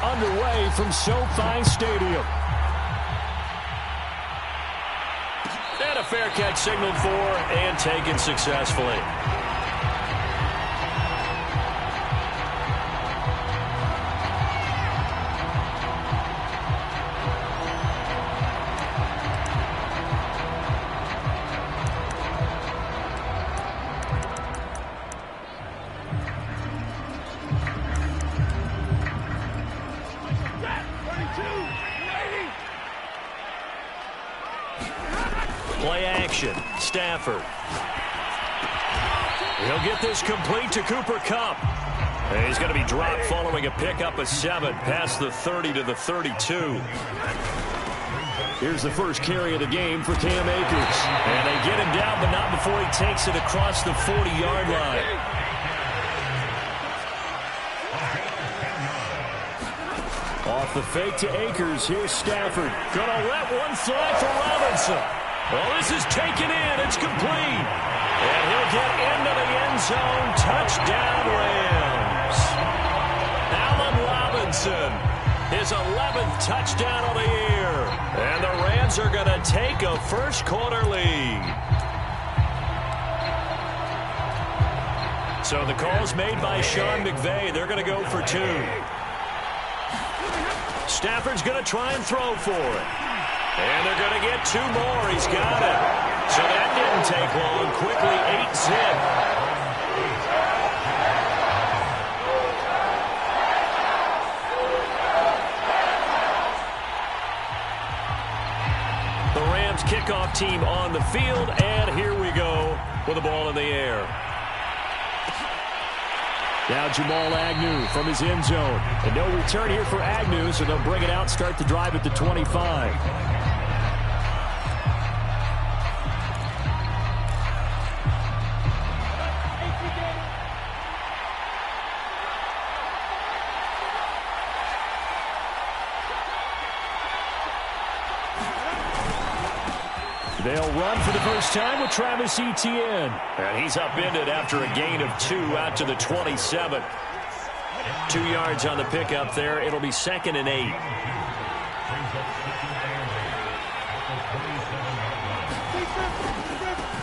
underway from SoFi Stadium. And a fair catch signaled for and taken successfully. Play action. Stafford. He'll get this complete to Cooper Kupp. And he's going to be dropped following a pickup of 7 past the 30 to the 32. Here's the first carry of the game for Cam Akers. And they get him down, but not before he takes it across the 40-yard line. Off the fake to Akers. Here's Stafford. Gonna let one fly for Robinson. Well, this is taken in. It's complete. And he'll get into the end zone. Touchdown, Rams. Allen Robinson, his 11th touchdown of the year. And the Rams are going to take a first-quarter lead. So the call's made by Sean McVay. They're going to go for 2. Stafford's going to try and throw for it. And they're going to get 2 more. He's got it. So that didn't take long. Quickly 8-zip. The Rams kickoff team on the field. And here we go with the ball in the air. Now Jamal Agnew from his end zone. And no return here for Agnew, so they'll bring it out, start the drive at the 25. They'll run for the first time with Travis Etienne. And he's upended after a gain of 2 out to the 27. 2 yards on the pickup there. It'll be 2nd and 8.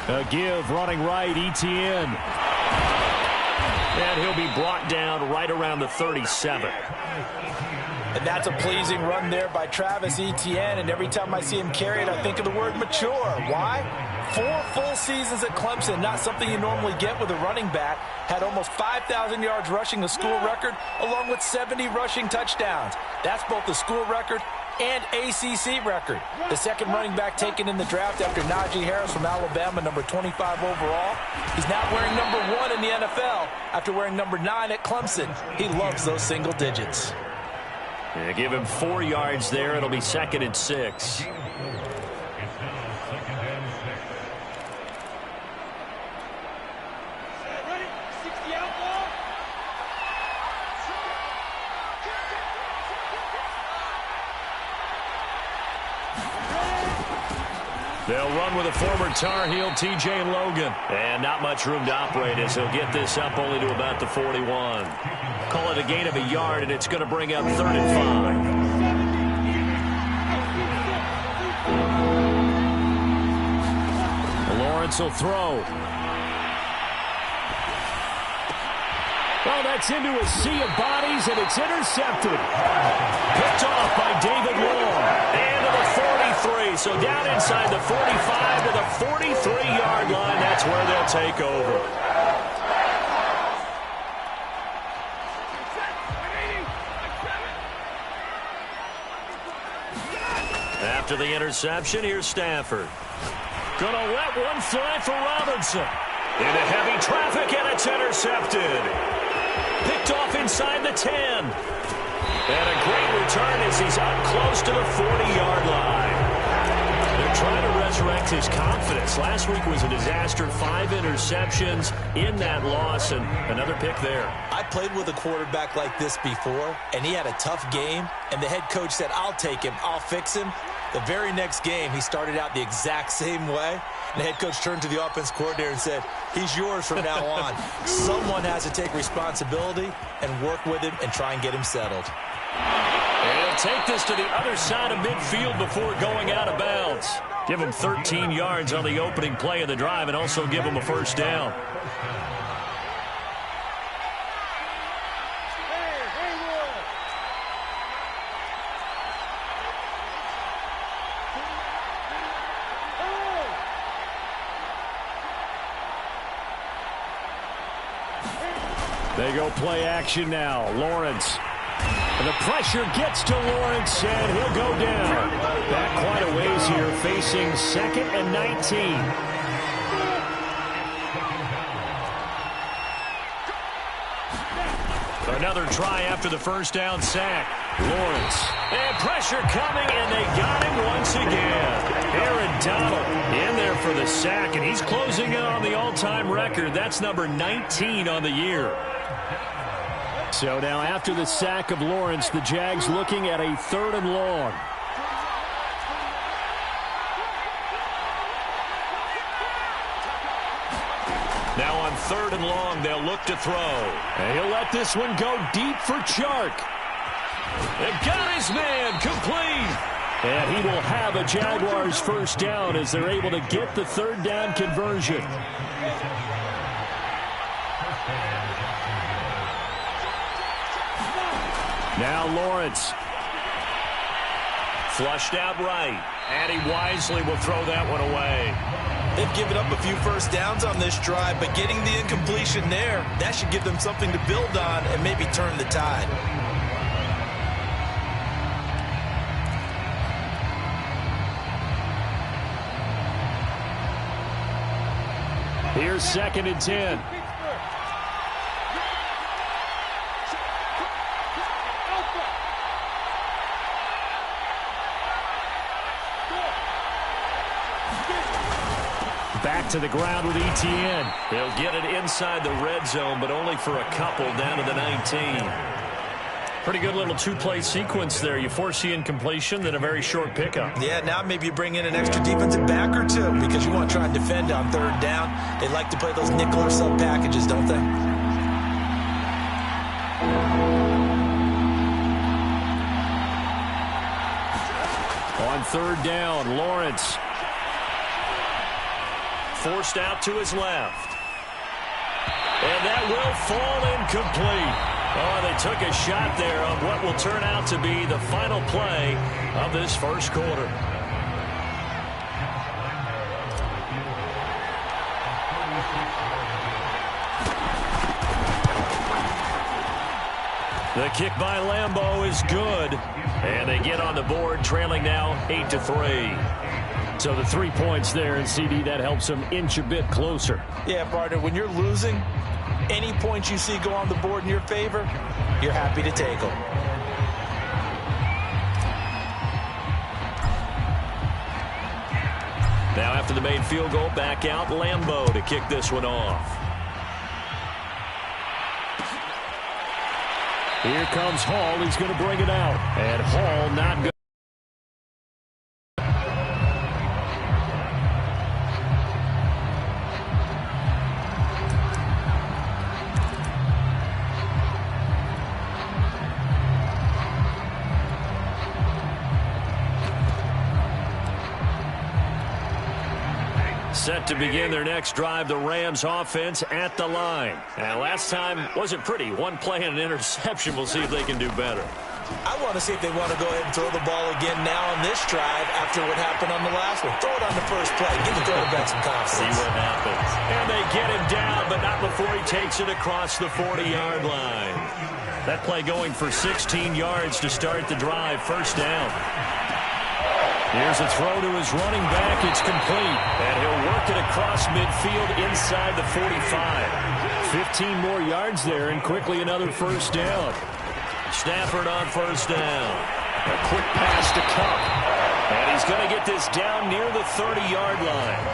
A give running right, Etienne. And he'll be brought down right around the 37. And that's a pleasing run there by Travis Etienne. And every time I see him carry it, I think of the word mature. Why? 4 full seasons at Clemson, not something you normally get with a running back. Had almost 5,000 yards rushing, the school record, along with 70 rushing touchdowns. That's both the school record and ACC record. The second running back taken in the draft after Najee Harris from Alabama, number 25 overall. He's now wearing number 1 in the NFL after wearing number 9 at Clemson. He loves those single digits. Yeah, give him 4 yards there. It'll be 2nd and 6. They'll run with a former Tar Heel, T.J. Logan. And not much room to operate as he'll get this up only to about the 41. Call it a gain of a yard, and it's going to bring up 3rd and 5. Lawrence will throw. Well, that's into a sea of bodies, and it's intercepted. Picked off by David Long. And to the 43. So down inside the 45 to the 43-yard line. That's where they'll take over. After the interception, here's Stafford. Gonna let one fly for Robinson. Into heavy traffic, and it's intercepted. Picked off inside the 10. And a great return as he's up close to the 40-yard line. They're trying to resurrect his confidence. Last week was a disaster. 5 interceptions in that loss, and another pick there. I played with a quarterback like this before, and he had a tough game, and the head coach said, I'll take him, I'll fix him. The very next game, he started out the exact same way. And the head coach turned to the offense coordinator and said, he's yours from now on. Someone has to take responsibility and work with him and try and get him settled. And he'll take this to the other side of midfield before going out of bounds. Give him 13 yards on the opening play of the drive and also give him a first down. They go play action now. Lawrence. And the pressure gets to Lawrence, and he'll go down. Back quite a ways here, facing 2nd and 19. Another try after the first down sack. Lawrence. And pressure coming, and they got him once again. Aaron Donald in there for the sack, and he's closing in on the all-time record. That's number 19 on the year. So now after the sack of Lawrence, the Jags looking at a 3rd and long. Now on 3rd and long, they'll look to throw. And he'll let this one go deep for Chark. And got his man complete. And he will have a Jaguars first down as they're able to get the 3rd down conversion. Now Lawrence. Flushed out right. And he wisely will throw that one away. They've given up a few first downs on this drive, but getting the incompletion there, that should give them something to build on and maybe turn the tide. Here's 2nd and 10. Back to the ground with ETN. They'll get it inside the red zone, but only for a couple down to the 19. Pretty good little two-play sequence there. You force the incompletion, then a very short pickup. Yeah, now maybe you bring in an extra defensive back or two because you want to try and defend on 3rd down. They like to play those nickel or sub packages, don't they? On 3rd down, Lawrence. Forced out to his left. And that will fall incomplete. Oh, they took a shot there on what will turn out to be the final play of this first quarter. The kick by Lambeau is good. And they get on the board, trailing now 8-3. So the 3 points there, and CD, that helps them inch a bit closer. Yeah, partner, when you're losing, any points you see go on the board in your favor, you're happy to take them. Now after the made field goal, back out Lambeau to kick this one off. Here comes Hall. He's going to bring it out. And Hall not good. Set to begin their next drive, the Rams offense at the line. And last time wasn't pretty. One play and an interception. We'll see if they can do better. I want to see if they want to go ahead and throw the ball again now on this drive after what happened on the last one. Throw it on the first play. Give the quarterback some confidence. See what happens. And they get him down, but not before he takes it across the 40-yard line. That play going for 16 yards to start the drive. First down. Here's a throw to his running back. It's complete. And he'll work it across midfield inside the 45. 15 more yards there, and quickly another first down. Stafford on first down. A quick pass to Cup. And he's going to get this down near the 30-yard line.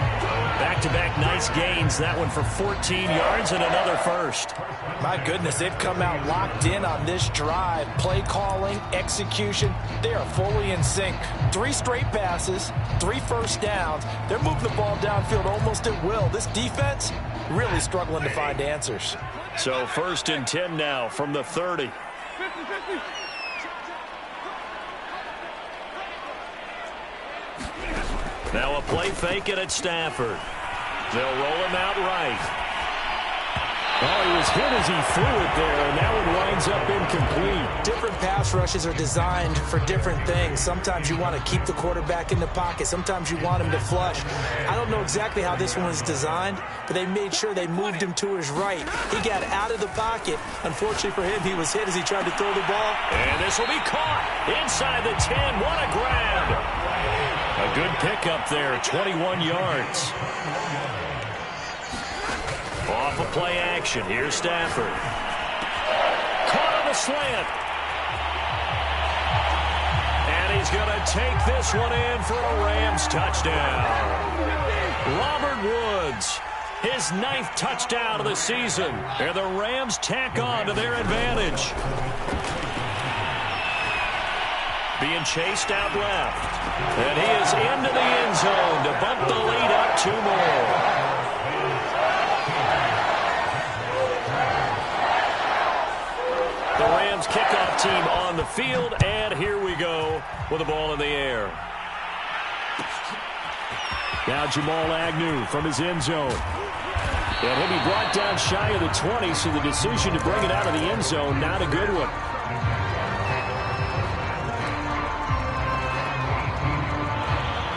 Back-to-back nice gains. That one for 14 yards and another first. My goodness, they've come out locked in on this drive. Play calling, execution, they are fully in sync. 3 straight passes, 3 first downs. They're moving the ball downfield almost at will. This defense really struggling to find answers. So 1st and 10 now from the 30. Now a play fake it at Stafford. They'll roll him out right. Oh, he was hit as he threw it there, and that one winds up incomplete. Different pass rushes are designed for different things. Sometimes you want to keep the quarterback in the pocket. Sometimes you want him to flush. I don't know exactly how this one was designed, but they made sure they moved him to his right. He got out of the pocket. Unfortunately for him, he was hit as he tried to throw the ball. And this will be caught inside the 10. What a grab. A good pickup there, 21 yards. Off a play action. Here's Stafford. Caught on the slant. And he's going to take this one in for a Rams touchdown. Robert Woods, his 9th touchdown of the season. And the Rams tack on to their advantage. Being chased out left. And he is into the end zone to bump the lead up 2 more. The Rams kickoff team on the field, and here we go with the ball in the air. Now Jamal Agnew from his end zone. And he'll be brought down shy of the 20, so the decision to bring it out of the end zone, not a good one.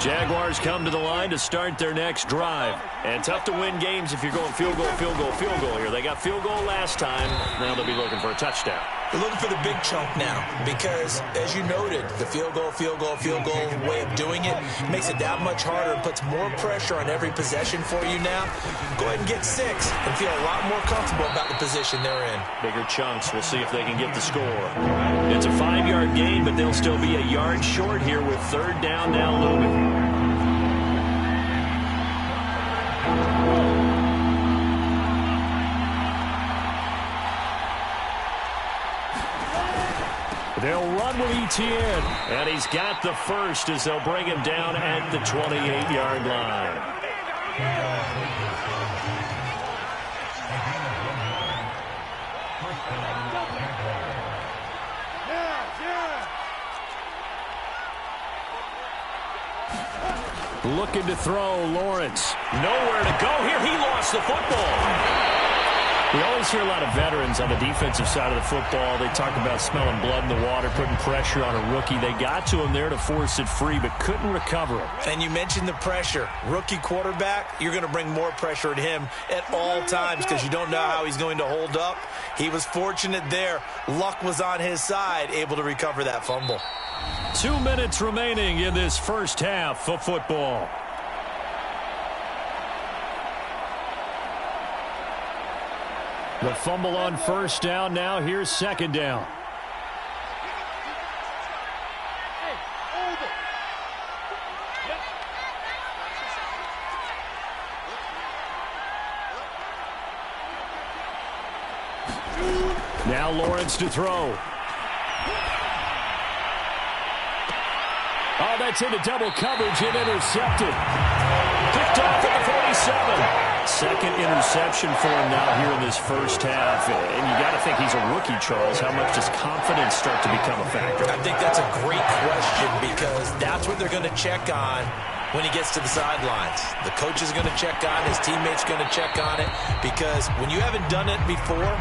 Jaguars come to the line to start their next drive. And tough to win games if you're going field goal, field goal, field goal here. They got field goal last time. Now they'll be looking for a touchdown. They're looking for the big chunk now because, as you noted, the field goal way of doing it makes it that much harder and puts more pressure on every possession for you now. Go ahead and get 6 and feel a lot more comfortable about the position they're in. Bigger chunks. We'll see if they can get the score. It's a 5-yard gain, but they'll still be a yard short here with 3rd down now looming. They'll run with ETN. And he's got the first as they'll bring him down at the 28-yard line. Looking to throw, Lawrence. Nowhere to go here. He lost the football. We always hear a lot of veterans on the defensive side of the football. They talk about smelling blood in the water, putting pressure on a rookie. They got to him there to force it free, but couldn't recover it. And you mentioned the pressure. Rookie quarterback, you're going to bring more pressure at him at all times because you don't know how he's going to hold up. He was fortunate there. Luck was on his side, able to recover that fumble. 2 minutes remaining in this first half of football. The fumble on first down. Now here's 2nd down. Now Lawrence to throw. Oh, that's into double coverage and intercepted. Picked off at the 47. 2nd interception for him now here in this first half. And you got to think he's a rookie, Charles. How much does confidence start to become a factor? I think that's a great question because that's what they're going to check on when he gets to the sidelines. The coach is going to check on it. His teammates going to check on it because when you haven't done it before,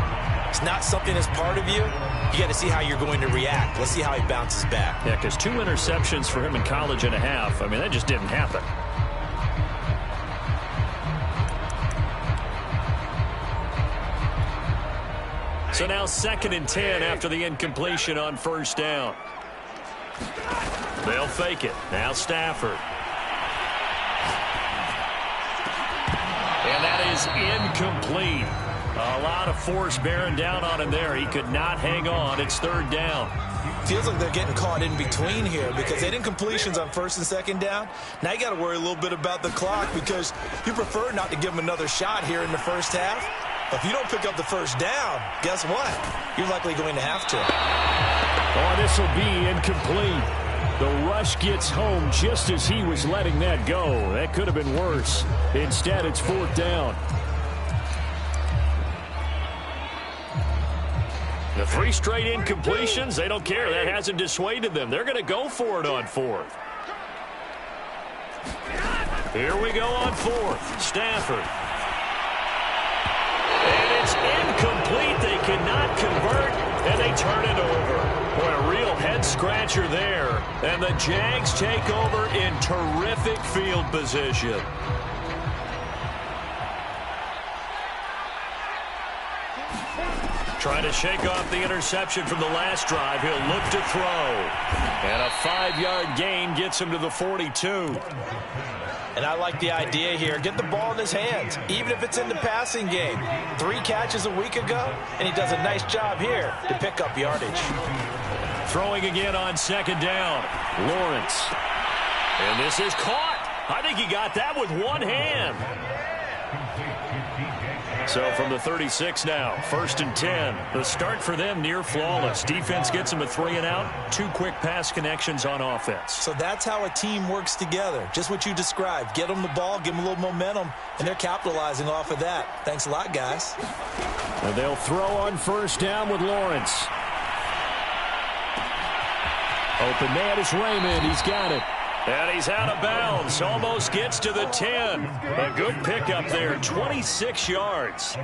it's not something that's part of you. You got to see how you're going to react. Let's see how he bounces back. Yeah, because 2 interceptions for him in college and a half. I mean, that just didn't happen. So now 2nd and 10 after the incompletion on first down. They'll fake it. Now Stafford. And that is incomplete. A lot of force bearing down on him there. He could not hang on. It's 3rd down. Feels like they're getting caught in between here because they had incompletions on 1st and 2nd down. Now you got to worry a little bit about the clock because you prefer not to give them another shot here in the first half. If you don't pick up the first down, guess what? You're likely going to have to. Oh, this will be incomplete. The rush gets home just as he was letting that go. That could have been worse. Instead, it's 4th down. The 3 straight incompletions, they don't care. That hasn't dissuaded them. They're going to go for it on 4th. Here we go on fourth. Stafford. And it's incomplete. They cannot convert, and they turn it over. Boy, a real head-scratcher there. And the Jags take over in terrific field position. Trying to shake off the interception from the last drive. He'll look to throw. And a 5-yard gain gets him to the 42. And I like the idea here. Get the ball in his hands, even if it's in the passing game. 3 catches a week ago, and he does a nice job here to pick up yardage. Throwing again on second down. Lawrence. And this is caught. I think he got that with one hand. So from the 36 now, 1st and 10. The start for them near flawless. Defense gets them a 3 and out. 2 quick pass connections on offense. So that's how a team works together. Just what you described. Get them the ball, give them a little momentum, and they're capitalizing off of that. Thanks a lot, guys. And they'll throw on 1st down with Lawrence. Open man is Raymond. He's got it. And he's out of bounds. Almost gets to the 10. A good pickup there. 26 yards.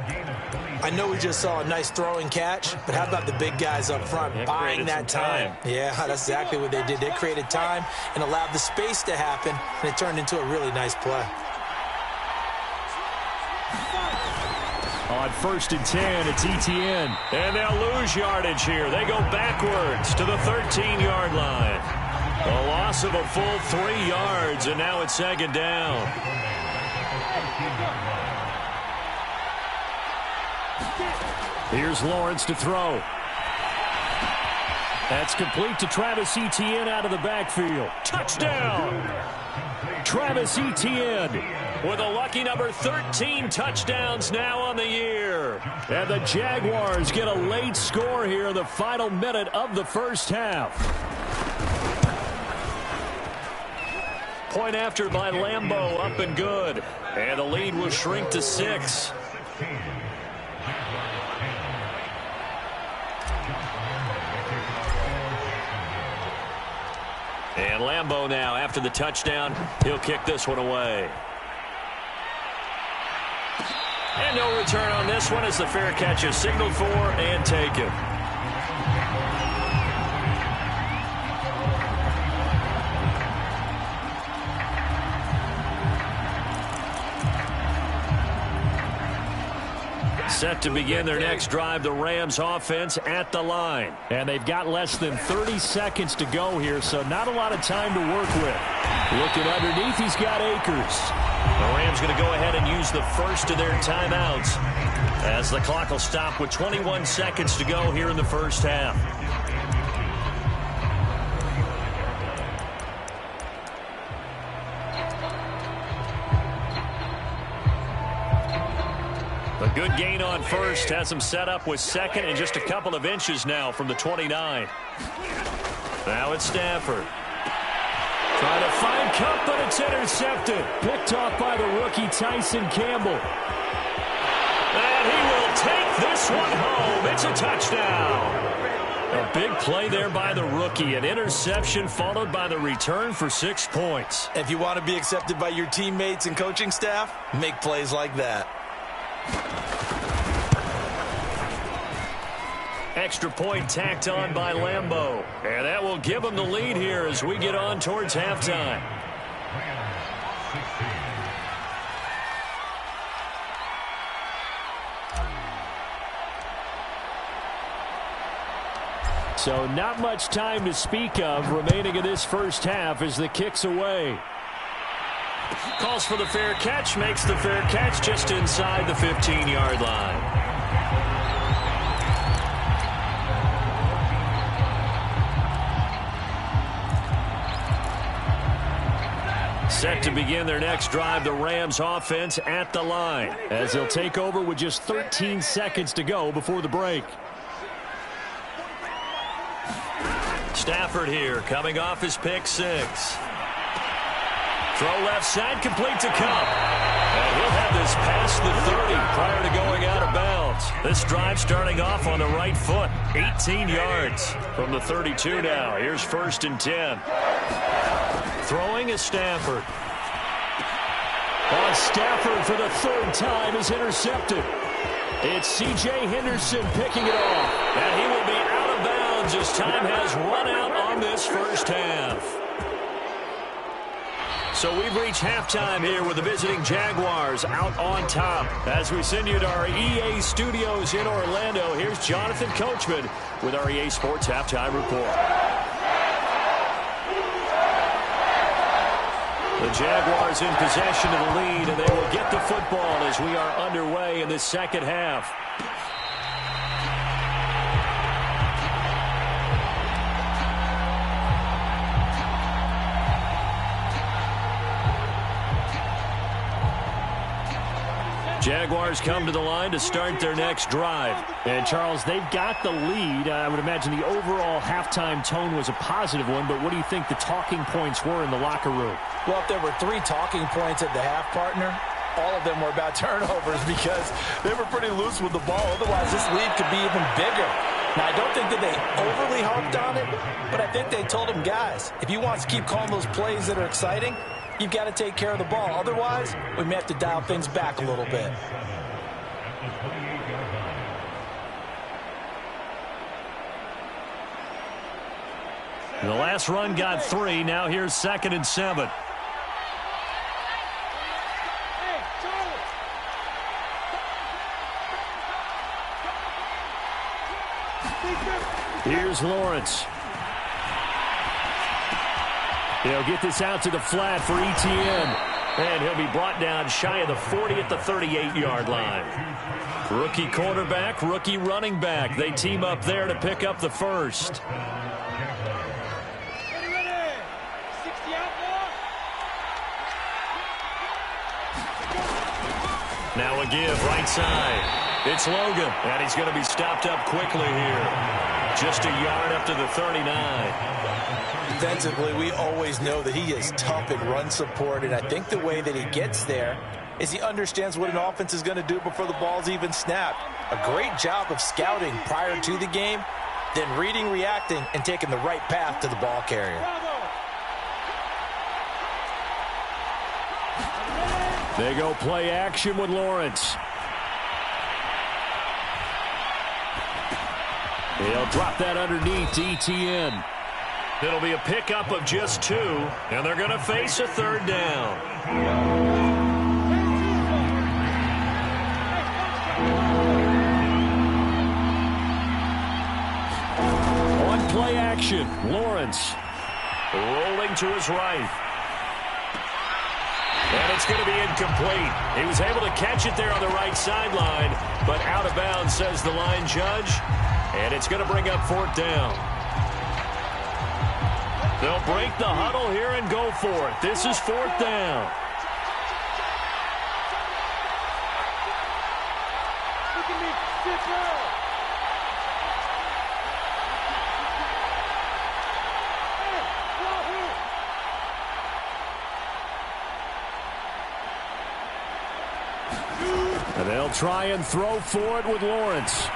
I know we just saw a nice throwing catch, but how about the big guys up front buying that time? Yeah, that's exactly what they did. They created time and allowed the space to happen, and it turned into a really nice play. On 1st and 10, it's Etienne. And they'll lose yardage here. They go backwards to the 13-yard line. A loss of a full 3 yards, and now it's 2nd down. Here's Lawrence to throw. That's complete to Travis Etienne out of the backfield. Touchdown! Travis Etienne with a lucky number 13 touchdowns now on the year. And the Jaguars get a late score here in the final minute of the first half. Point after by Lambeau, up and good. And the lead will shrink to 6. And Lambeau now, after the touchdown, he'll kick this one away. And no return on this one as the fair catch is signaled for and taken. Set to begin their next drive, the Rams offense at the line. And they've got less than 30 seconds to go here, so not a lot of time to work with. Looking underneath, he's got Akers. The Rams going to go ahead and use the first of their timeouts as the clock will stop with 21 seconds to go here in the first half. A good gain on first has him set up with 2nd and just a couple of inches now from the 29. Now it's Stafford. Trying to find Cup, but it's intercepted. Picked off by the rookie Tyson Campbell. And he will take this one home. It's a touchdown. A big play there by the rookie. An interception followed by the return for 6 points. If you want to be accepted by your teammates and coaching staff, make plays like that. Extra point tacked on by Lambeau. And that will give him the lead here as we get on towards halftime. So not much time to speak of remaining in this first half as the kick's away. Calls for the fair catch, makes the fair catch just inside the 15-yard line. Set to begin their next drive, the Rams offense at the line, as they'll take over with just 13 seconds to go before the break. Stafford here, coming off his pick 6. Throw left side, complete to Cup. And he'll have this past the 30 prior to going out of bounds. This drive starting off on the right foot. 18 yards from the 32 now. Here's 1st and 10. Throwing is Stafford. On Stafford for the third time is intercepted. It's C.J. Henderson picking it off. And he will be out of bounds as time has run out on this first half. So we've reached halftime here with the visiting Jaguars out on top. As we send you to our EA studios in Orlando, here's Jonathan Coachman with our EA Sports Halftime Report. The Jaguars in possession of the lead, and they will get the football as we are underway in this second half. Jaguars come to the line to start their next drive. And, Charles, they've got the lead. I would imagine the overall halftime tone was a positive one, but what do you think the talking points were in the locker room? Well, if there were 3 talking points at the half, partner, all of them were about turnovers because they were pretty loose with the ball. Otherwise, this lead could be even bigger. Now, I don't think that they overly harped on it, but I think they told them, guys, if you want to keep calling those plays that are exciting, you've got to take care of the ball. Otherwise, we may have to dial things back a little bit. The last run got 3. Now here's 2nd and 7. Here's Lawrence. He'll get this out to the flat for Etienne. And he'll be brought down shy of the 40 at the 38-yard line. Rookie quarterback, rookie running back. They team up there to pick up the first. Now a give right side. It's Logan. And he's going to be stopped up quickly here. Just a yard up to the 39. Defensively, we always know that he is tough in run support, and I think the way that he gets there is he understands what an offense is going to do before the ball's even snapped. A great job of scouting prior to the game, then reading, reacting, and taking the right path to the ball carrier. They go play action with Lawrence. He'll drop that underneath to Etienne. It'll be a pickup of just 2, and they're going to face a third down. On play action, Lawrence rolling to his right. And it's going to be incomplete. He was able to catch it there on the right sideline, but out of bounds, says the line judge. And it's going to bring up 4th down. They'll break the huddle here and go for it. This is 4th down. And they'll try and throw for it with Lawrence.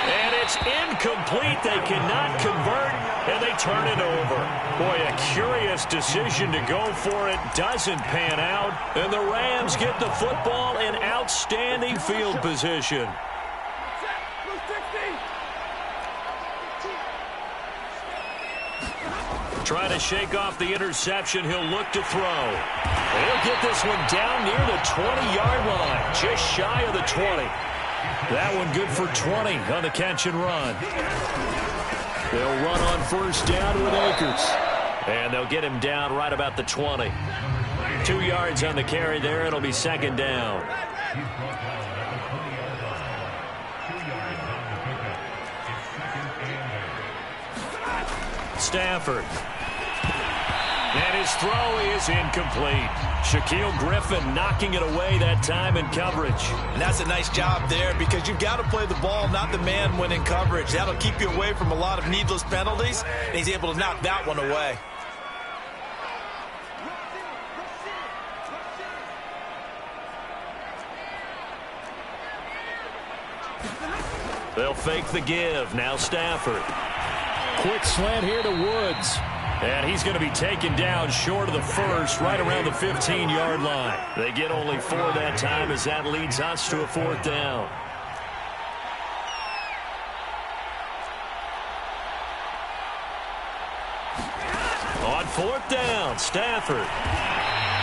And it's incomplete. They cannot convert, and they turn it over. Boy, a curious decision to go for it. Doesn't pan out, and the Rams get the football in outstanding field position. Trying to shake off the interception. He'll look to throw. He'll get this one down near the 20-yard line, just shy of the 20. That one good for 20 on the catch and run. They'll run on first down with Akers. And they'll get him down right about the 20. 2 yards on the carry there. It'll be 2nd down. Stafford. And his throw is incomplete. Shaquille Griffin knocking it away that time in coverage. And that's a nice job there because you've got to play the ball, not the man when in coverage. That'll keep you away from a lot of needless penalties, and he's able to knock that one away. They'll fake the give. Now Stafford. Quick slant here to Woods. And he's going to be taken down short of the first, right around the 15-yard line. They get only 4 that time as that leads us to a 4th down. On 4th down, Stafford.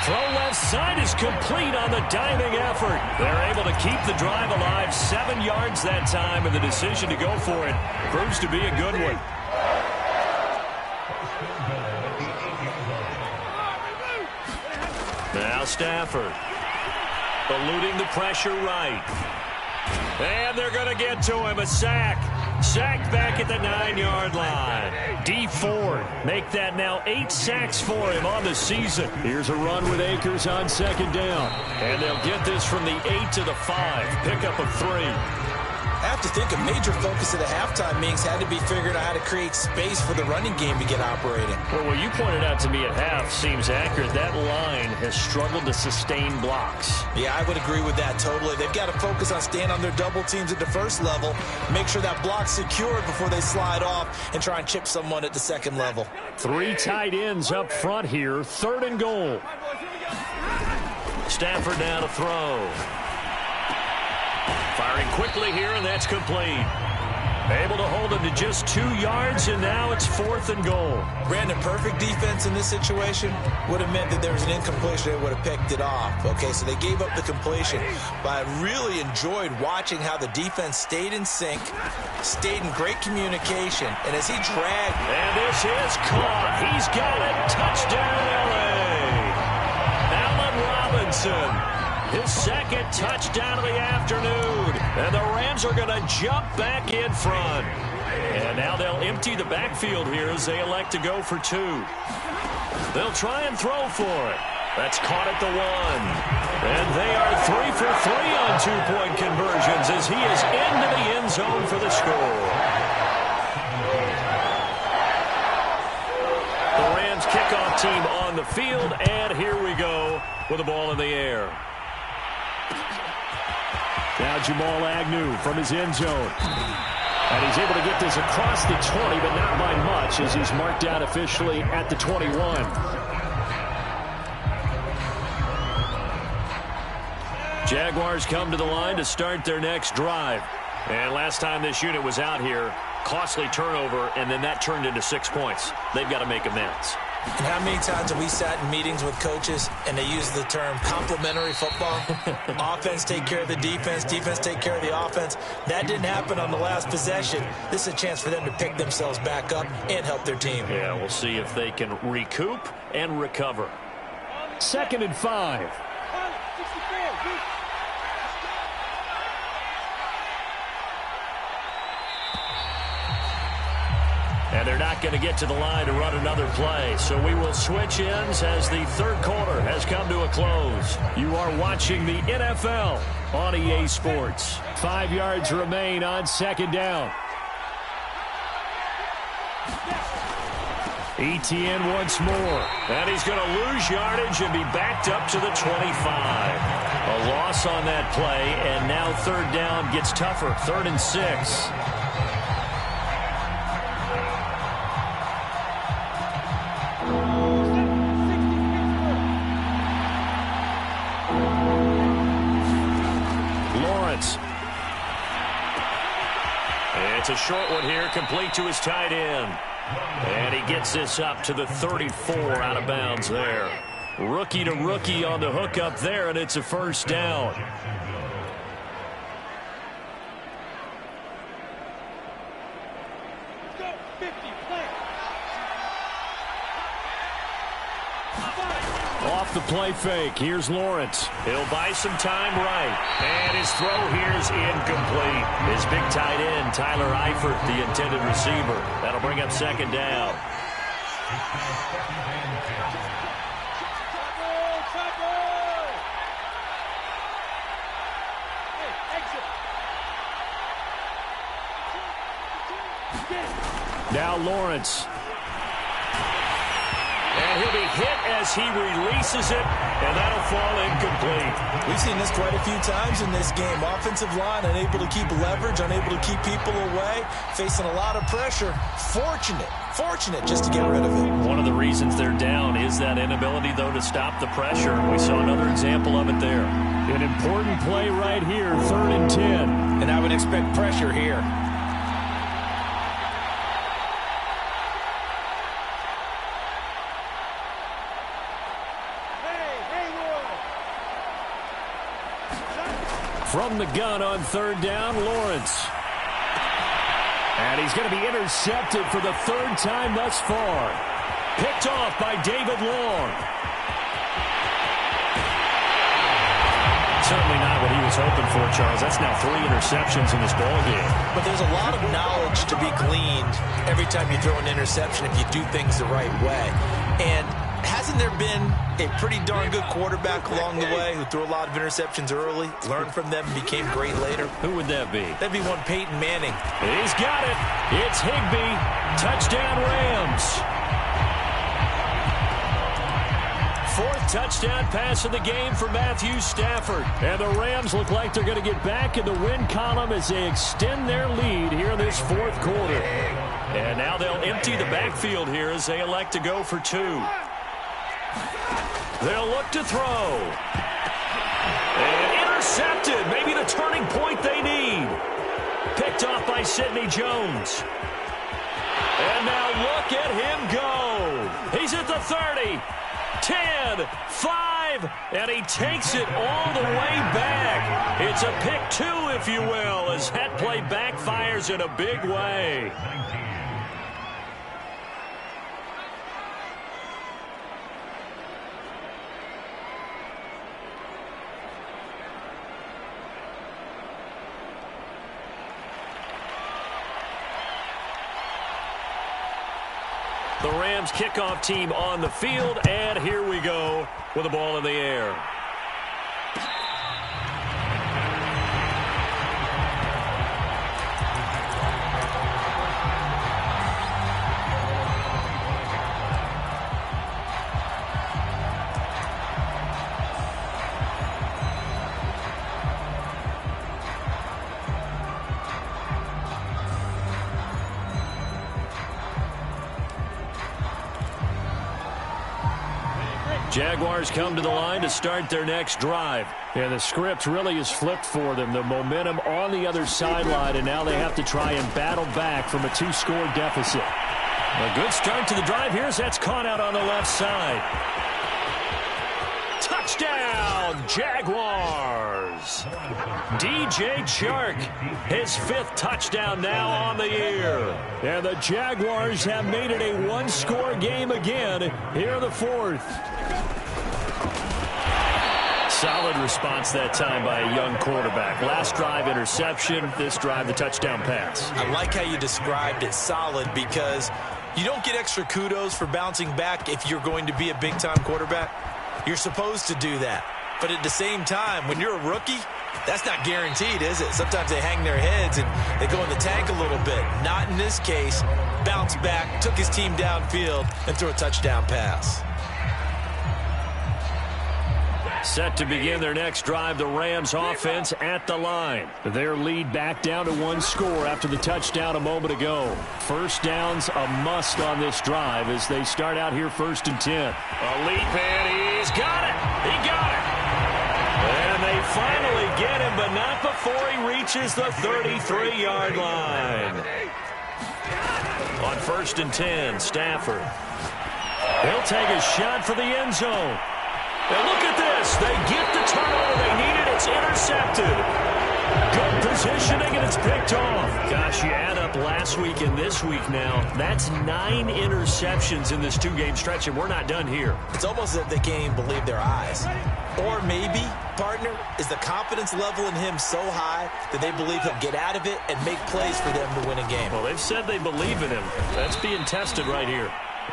Throw left side is complete on the diving effort. They're able to keep the drive alive, 7 yards that time, and the decision to go for it proves to be a good one. Now Stafford, eluding the pressure right. And they're going to get to him, a sack. Sacked back at the 9-yard line. D Ford make that now 8 sacks for him on the season. Here's a run with Akers on 2nd down. And they'll get this from the 8 to the 5. Pickup of 3. I have to think a major focus of the halftime meetings had to be figuring out how to create space for the running game to get operating. Well, what you pointed out to me at half seems accurate. That line has struggled to sustain blocks. Yeah, I would agree with that totally. They've got to focus on staying on their double teams at the first level, make sure that block's secured before they slide off and try and chip someone at the 2nd level. 3 tight ends up front here, 3rd and goal. Stafford now to throw. Firing quickly here, and that's complete. Able to hold him to just 2 yards, and now it's 4th and goal. Brandon, perfect defense in this situation would have meant that there was an incompletion. They would have picked it off. Okay, so they gave up the completion. But I really enjoyed watching how the defense stayed in sync, stayed in great communication, and as he dragged. And this is caught. He's got it. Touchdown, L.A. Allen Robinson. His 2nd touchdown of the afternoon. And the Rams are going to jump back in front. And now they'll empty the backfield here as they elect to go for 2. They'll try and throw for it. That's caught at the 1. And they are 3 for 3 on 2-point conversions as he is into the end zone for the score. The Rams kickoff team on the field, and here we go with the ball in the air. Now Jamal Agnew from his end zone. And he's able to get this across the 20, but not by much as he's marked down officially at the 21. Jaguars come to the line to start their next drive. And last time this unit was out here, costly turnover, and then that turned into 6 points. They've got to make amends. And how many times have we sat in meetings with coaches and they use the term complementary football? Offense take care of the defense, defense take care of the offense. That didn't happen on the last possession. This is a chance for them to pick themselves back up and help their team. Yeah, we'll see if they can recoup and recover. 2nd and 5. And they're not going to get to the line to run another play. So we will switch ends as the 3rd quarter has come to a close. You are watching the NFL on EA Sports. 5 yards remain on 2nd down. Etienne once more. And he's going to lose yardage and be backed up to the 25. A loss on that play, and now 3rd down gets tougher. 3rd and 6. It's a short one here, complete to his tight end. And he gets this up to the 34 out of bounds there. Rookie to rookie on the hook up there, and it's a 1st down. Off the play fake, here's Lawrence. He'll buy some time right. And his throw here's incomplete. His big tight end, Tyler Eifert, the intended receiver. That'll bring up 2nd down. Now Lawrence. And And he'll be hit as he releases it, and that'll fall incomplete. We've seen this quite a few times in this game. Offensive line unable to keep leverage, unable to keep people away, facing a lot of pressure. Fortunate just to get rid of it. One of the reasons they're down is that inability, though, to stop the pressure. We saw another example of it there. An important play right here, 3rd and 10. And I would expect pressure here. From the gun on 3rd down, Lawrence. And he's going to be intercepted for the 3rd time thus far. Picked off by David Long. Certainly not what he was hoping for, Charles. That's now 3 interceptions in this ballgame. But there's a lot of knowledge to be gleaned every time you throw an interception if you do things the right way. And hasn't there been a pretty darn good quarterback along the way who threw a lot of interceptions early, learned from them, and became great later? Who would that be? That'd be one Peyton Manning. He's got it. It's Higbee. Touchdown, Rams. 4th touchdown pass of the game for Matthew Stafford. And the Rams look like they're going to get back in the win column as they extend their lead here in this 4th quarter. And now they'll empty the backfield here as they elect to go for 2. They'll look to throw. And intercepted. Maybe the turning point they need. Picked off by Sidney Jones. And now look at him go. He's at the 30. 10, 5, and he takes it all the way back. It's a pick 2, if you will, as that play backfires in a big way. The Rams kickoff team on the field, and here we go with the ball in the air. Jaguars come to the line to start their next drive. And the script really is flipped for them. The momentum on the other sideline, and now they have to try and battle back from a 2-score deficit. A good start to the drive here as that's caught out on the left side. Touchdown, Jaguars! DJ Chark, his 5th touchdown now on the year. And the Jaguars have made it a 1-score game again here in the 4th. Solid response that time by a young quarterback. Last drive, interception. This drive, the touchdown pass. I like how you described it, solid, because you don't get extra kudos for bouncing back if you're going to be a big-time quarterback. You're supposed to do that. But at the same time, when you're a rookie, that's not guaranteed, is it? Sometimes they hang their heads and they go in the tank a little bit. Not in this case. Bounced back, took his team downfield, and threw a touchdown pass. Set to begin their next drive, the Rams offense at the line. Their lead back down to 1 score after the touchdown a moment ago. First down's a must on this drive as they start out here 1st and 10. A leap, and he's got it. He got it. And they finally get him, but not before he reaches the 33-yard line. On 1st and 10, Stafford. He'll take a shot for the end zone. And look at this. They get the turnover they needed. It's intercepted. Good positioning, and it's picked off. Gosh, you add up last week and this week now. That's 9 interceptions in this 2-game stretch, and we're not done here. It's almost as if they can't even believe their eyes. Or maybe, partner, is the confidence level in him so high that they believe he'll get out of it and make plays for them to win a game. Well, they've said they believe in him. That's being tested right here.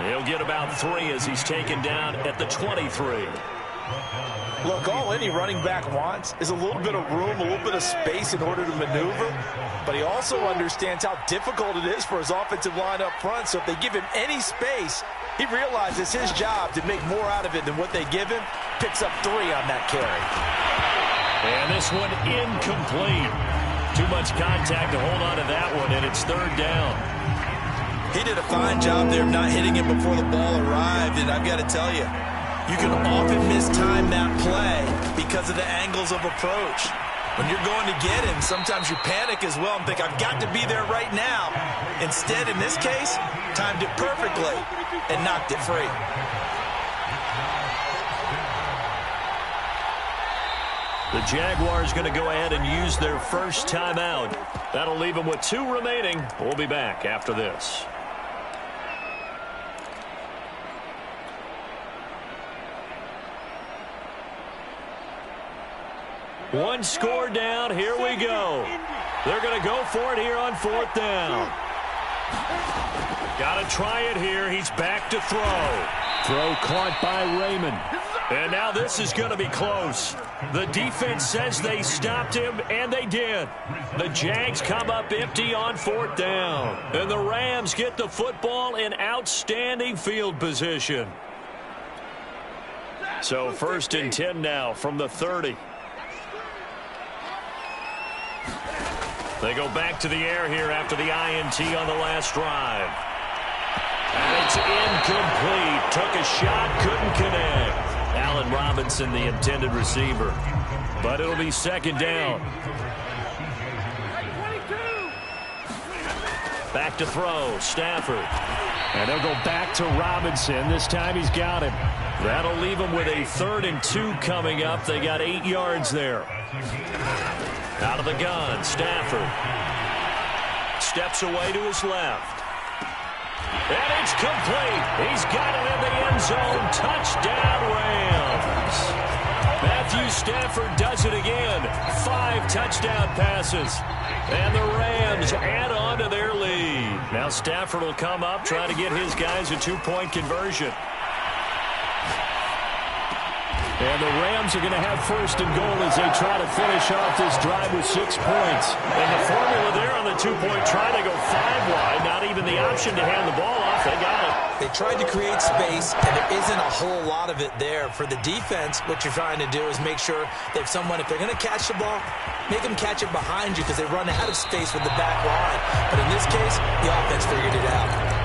He'll get about 3 as he's taken down at the 23. Look, all any running back wants is a little bit of room, a little bit of space in order to maneuver. But he also understands how difficult it is for his offensive line up front. So if they give him any space, He realizes his job to make more out of it than what they give him. Picks up 3 on that carry. And this one incomplete. Too much contact to hold on to that one, and it's 3rd down. He did a fine job there of not hitting him before the ball arrived, and I've got to tell you, you can often mistime that play because of the angles of approach. When you're going to get him, sometimes you panic as well and think, I've got to be there right now. Instead, in this case, timed it perfectly and knocked it free. The Jaguars going to go ahead and use their first timeout. That'll leave them with 2 remaining. We'll be back after this. One score down. Here we go. They're going to go for it here on 4th down. Got to try it here. He's back to throw. Throw caught by Raymond. And now this is going to be close. The defense says they stopped him, and they did. The Jags come up empty on 4th down. And the Rams get the football in outstanding field position. So 1st and 10 now from the 30. They go back to the air here after the INT on the last drive. And it's incomplete. Took a shot, couldn't connect. Allen Robinson, the intended receiver. But it'll be 2nd down. Back to throw, Stafford. And they'll go back to Robinson. This time he's got him. That'll leave him with a 3rd and 2 coming up. They got 8 yards there. Out of the gun, Stafford. Steps away to his left. And it's complete. He's got it in the end zone. Touchdown, Rams. Matthew Stafford does it again. 5 touchdown passes. And the Rams add on to their lead. Now Stafford will come up, try to get his guys a 2-point conversion. And the Rams are going to have 1st and goal as they try to finish off this drive with 6 points. And the formula there on the 2-point try, they go 5 wide. Not even the option to hand the ball off. They got it. They tried to create space, and there isn't a whole lot of it there. For the defense, what you're trying to do is make sure that if they're going to catch the ball, make them catch it behind you because they run out of space with the back line. But in this case, the offense figured it out.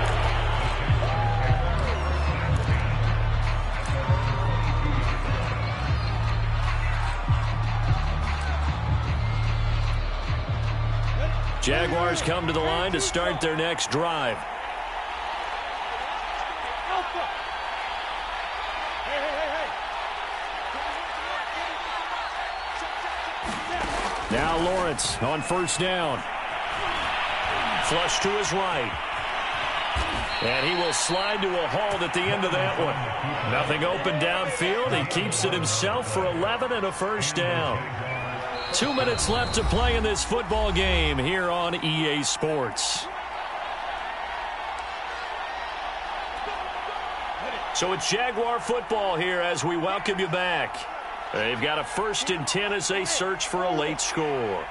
Jaguars come to the line to start their next drive. Now Lawrence on 1st down. Flush to his right. And he will slide to a halt at the end of that one. Nothing open downfield. He keeps it himself for 11 and a 1st down. 2 minutes left to play in this football game here on EA Sports. So it's Jaguar football here as we welcome you back. They've got a 1st and 10 as they search for a late score.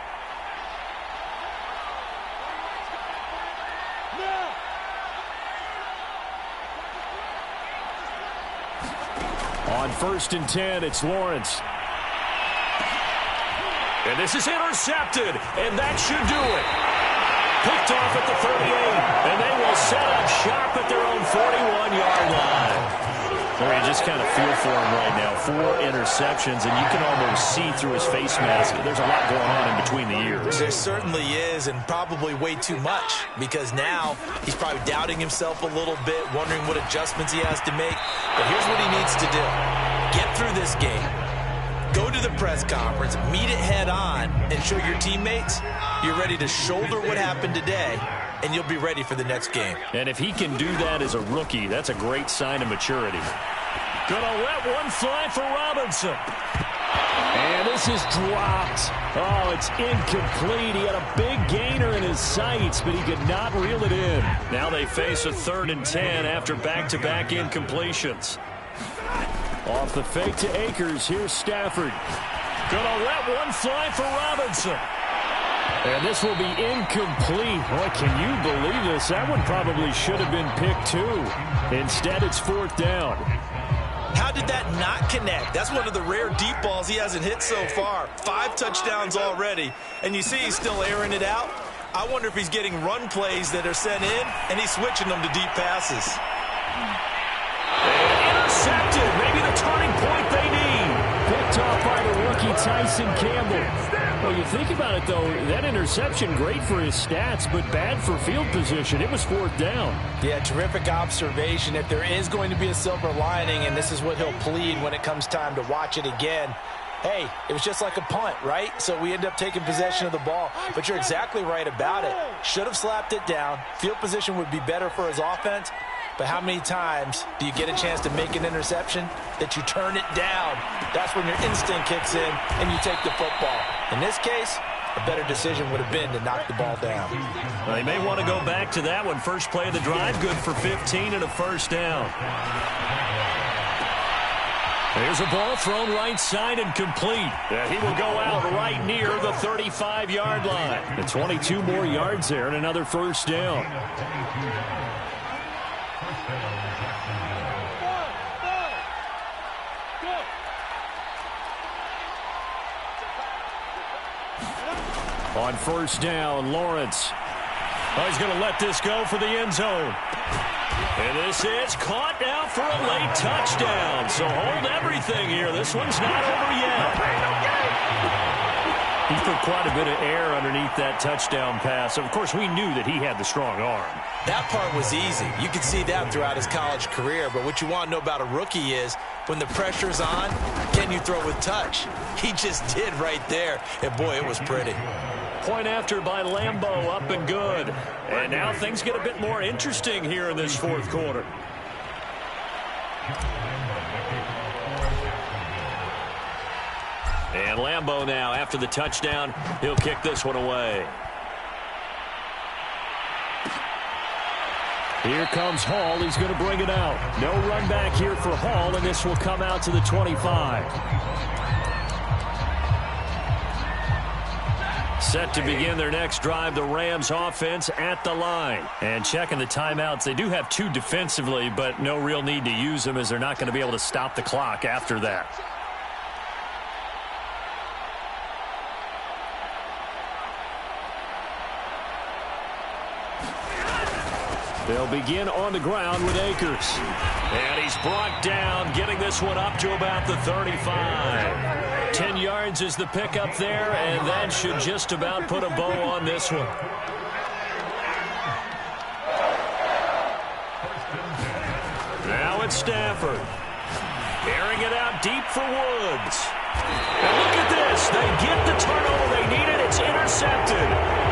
On 1st and 10, it's Lawrence. And this is intercepted, and that should do it. Picked off at the 38, and they will set up shop at their own 41-yard line. Well, you just kind of feel for him right now. 4 interceptions, and you can almost see through his face mask. There's a lot going on in between the ears. There certainly is, and probably way too much, because now he's probably doubting himself a little bit, wondering what adjustments he has to make. But here's what he needs to do. Get through this game. Go to the press conference, meet it head on, and show your teammates you're ready to shoulder what happened today, and you'll be ready for the next game. And if he can do that as a rookie, that's a great sign of maturity. Gonna let one fly for Robinson. And this is dropped. Oh, it's incomplete. He had a big gainer in his sights, but he could not reel it in. Now they face a 3rd and 10 after back-to-back incompletions. Off the fake to Akers. Here's Stafford. Gonna let one fly for Robinson. And this will be incomplete. Boy, can you believe this? That one probably should have been picked too. Instead, it's fourth down. How did that not connect? That's one of the rare deep balls he hasn't hit so far. 5 touchdowns already, and you see he's still airing it out. I wonder if he's getting run plays that are sent in, and he's switching them to deep passes. And intercepted. Maybe the turning point they need. Picked off by the rookie Tyson Campbell. Well, you think about it, though, that interception, great for his stats, but bad for field position. It was fourth down. Yeah, terrific observation. If there is going to be a silver lining, and this is what he'll plead when it comes time to watch it again, hey, it was just like a punt, right? So we end up taking possession of the ball. But you're exactly right about it. Should have slapped it down. Field position would be better for his offense. But how many times do you get a chance to make an interception that you turn it down? That's when your instinct kicks in and you take the football. In this case, a better decision would have been to knock the ball down. Well, they may want to go back to that one. First play of the drive, good for 15 and a first down. There's a ball thrown right side and complete. He will go out right near the 35-yard line. And 22 more yards there and another first down. On first down, Lawrence. Oh, he's going to let this go for the end zone. And this is caught now for a late touchdown. So hold everything here. This one's not over yet. He put quite a bit of air underneath that touchdown pass. Of course, we knew that he had the strong arm. That part was easy. You could see that throughout his college career. But what you want to know about a rookie is when the pressure's on, can you throw with touch? He just did right there. And, boy, it was pretty. Point after by Lambeau, up and good. And now things get a bit more interesting here in this fourth quarter. And Lambeau now, after the touchdown, he'll kick this one away. Here comes Hall. He's going to bring it out. No run back here for Hall, and this will come out to the 25. Set to begin their next drive, the Rams offense at the line. And checking the timeouts, they do have 2 defensively, but no real need to use them as they're not going to be able to stop the clock after that. They'll begin on the ground with Akers. And he's brought down, getting this one up to about the 35. 10 yards is the pickup there, and that should just about put a bow on this one. Now it's Stafford. Airing it out deep for Woods. And look at this. They get the turnover they needed. It's intercepted.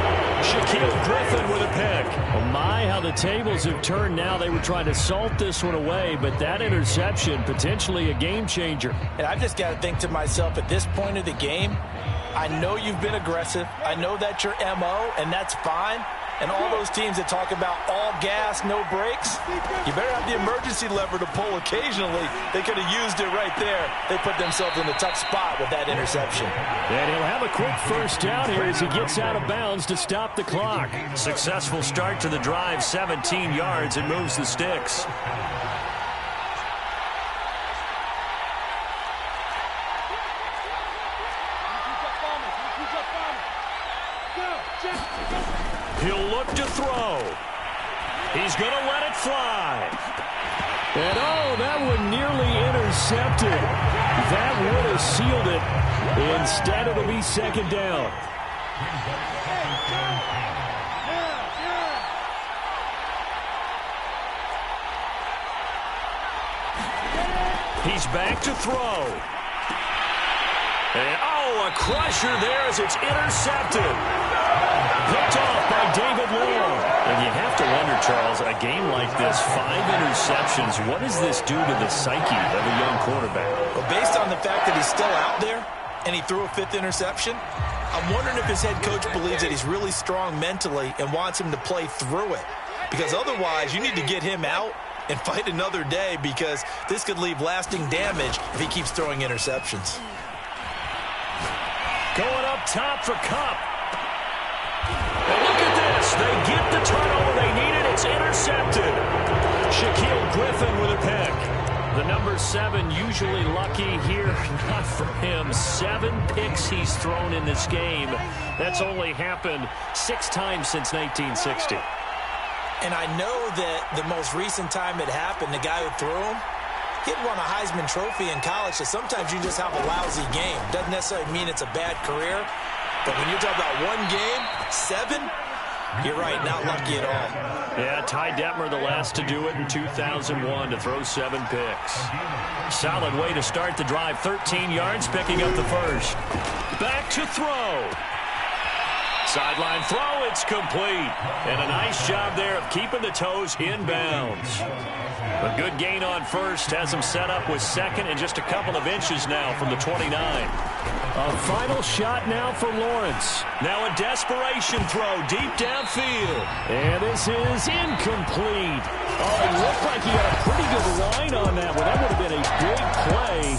Shaquille Griffin with a pick. Oh my, how the tables have turned now. They were trying to salt this one away, but that interception, potentially a game changer. And I've just got to think to myself, at this point of the game, I know you've been aggressive. I know that's your MO, and that's fine. And all those teams that talk about all gas, no brakes, you better have the emergency lever to pull occasionally. They could have used it right there. They put themselves in a tough spot with that interception. And he'll have a quick first down here as he gets out of bounds to stop the clock. Successful start to the drive, 17 yards, and moves the sticks. He'll look to throw. He's going to let it fly. And oh, that one nearly intercepted. That would have sealed it. Instead, it'll be second down. He's back to throw. And oh, a crusher there as it's intercepted. Picked off by David Long. And you have to wonder, Charles, a game like this, 5 interceptions, what does this do to the psyche of a young quarterback? Well, based on the fact that he's still out there and he threw a 5th interception, I'm wondering if his head coach believes that he's really strong mentally and wants him to play through it. Because otherwise, you need to get him out and fight another day, because this could leave lasting damage if he keeps throwing interceptions. Going up top for Kupp. They get the turnover they needed. It's intercepted. Shaquille Griffin with a pick. The number 7 usually lucky here. Not for him. 7 picks he's thrown in this game. That's only happened 6 times since 1960. And I know that the most recent time it happened, the guy who threw him, he'd won a Heisman Trophy in college, so sometimes you just have a lousy game. Doesn't necessarily mean it's a bad career, but when you're talking about one game, 7, you're right, not lucky at all. Yeah, Ty Detmer the last to do it in 2001 to throw 7 picks. Solid way to start the drive. 13 yards, picking up the first. Back to throw. Sideline throw, it's complete. And a nice job there of keeping the toes inbounds. A good gain on first has him set up with second and just a couple of inches now from the 29. A final shot now for Lawrence. Now a desperation throw deep downfield. And this is incomplete. Oh, it looked like he had a pretty good line on that one. That would have been a big play,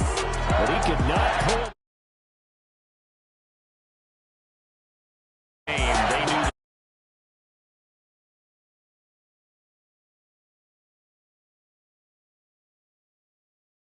but he could not pull it.